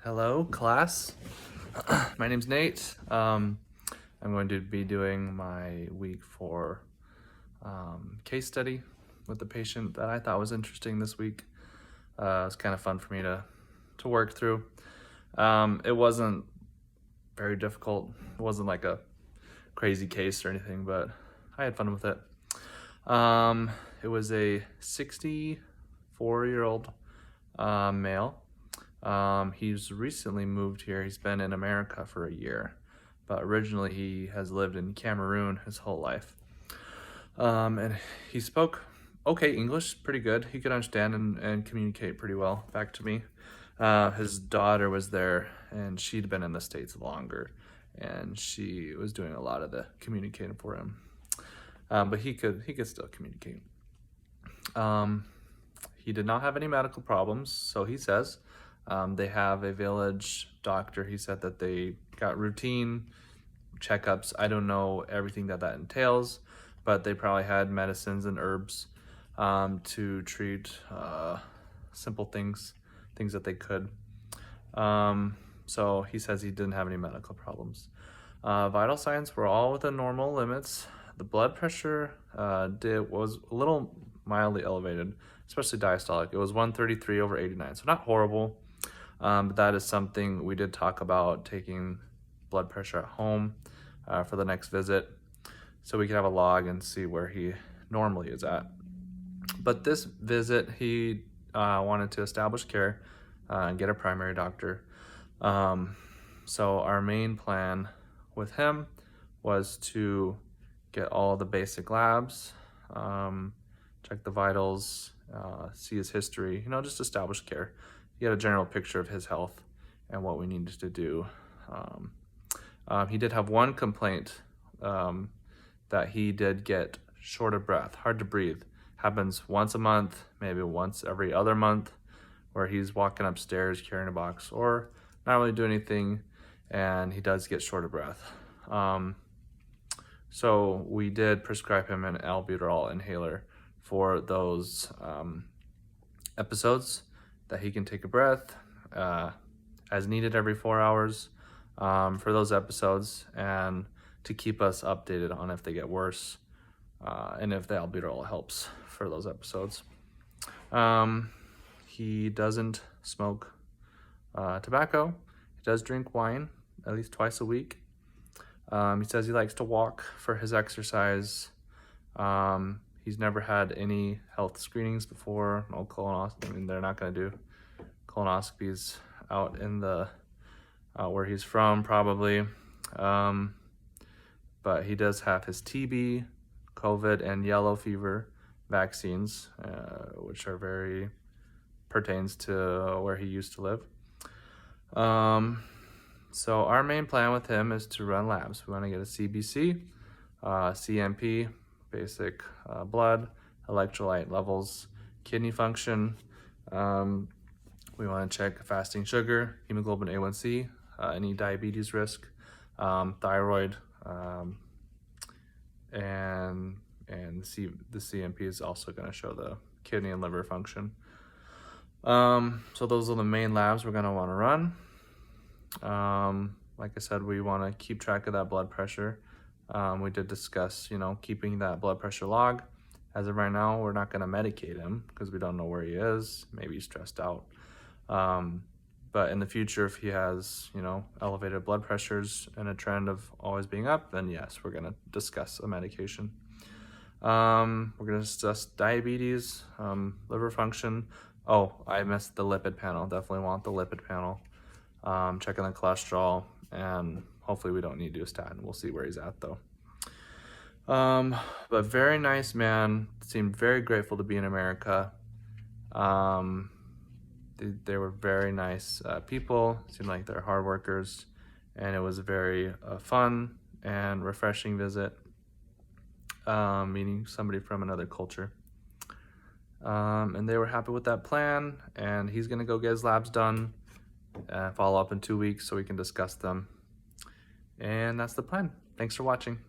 Hello, class. My name's Nate. I'm going to be doing my week 4 case study with the patient that I thought was interesting this week. It was kind of fun for me to work through. It wasn't very difficult. It wasn't like a crazy case or anything, but I had fun with it. It was a 64-year-old male. He's recently moved here. He's been in America for a year, but originally he has lived in Cameroon his whole life. And he spoke okay English, pretty good. He could understand and communicate pretty well back to me. His daughter was there, and she'd been in the States longer, and she was doing a lot of the communicating for him. But he could still communicate. He did not have any medical problems, so he says. They have a village doctor. He said that they got routine checkups. I don't know everything that entails, but they probably had medicines and herbs to treat simple things that they could. So he says he didn't have any medical problems. Vital signs were all within normal limits. The blood pressure was a little mildly elevated, especially diastolic. It was 133/89, so not horrible. But that is something we did talk about, taking blood pressure at home for the next visit, so we could have a log and see where he normally is at. But this visit, he wanted to establish care and get a primary doctor. So our main plan with him was to get all the basic labs, check the vitals, see his history, just establish care. Get a general picture of his health and what we needed to do. He did have one complaint that he did get short of breath, hard to breathe. Happens once a month, maybe once every other month, where he's walking upstairs carrying a box or not really doing anything, and he does get short of breath. So we did prescribe him an albuterol inhaler for those episodes, that he can take a breath as needed every 4 hours for those episodes, and to keep us updated on if they get worse and if the albuterol helps for those episodes. He doesn't smoke tobacco. He does drink wine at least twice a week. He says he likes to walk for his exercise. He's never had any health screenings before, no colonoscopy. I mean, they're not going to do colonoscopies out in the where he's from, probably. But he does have his TB, COVID, and yellow fever vaccines, which are very pertains to where he used to live. So our main plan with him is to run labs. We want to get a CBC, CMP, basic blood, electrolyte levels, kidney function. We want to check fasting sugar, hemoglobin A1C, any diabetes risk, thyroid, and the CMP is also going to show the kidney and liver function. So those are the main labs we're going to want to run. Like I said, we want to keep track of that blood pressure. We did discuss, keeping that blood pressure log. As of right now, we're not going to medicate him because we don't know where he is. Maybe he's stressed out. But in the future, if he has, elevated blood pressures and a trend of always being up, then yes, we're going to discuss a medication. We're going to discuss diabetes, liver function. Oh, I missed the lipid panel. Definitely want the lipid panel. Checking the cholesterol, and hopefully we don't need to do a statin. We'll see where he's at, though. But very nice man. Seemed very grateful to be in America. They were very nice people. Seemed like they're hard workers, and it was a very fun and refreshing visit, meeting somebody from another culture. And they were happy with that plan, and he's gonna go get his labs done and follow up in 2 weeks so we can discuss them. And that's the plan. Thanks for watching.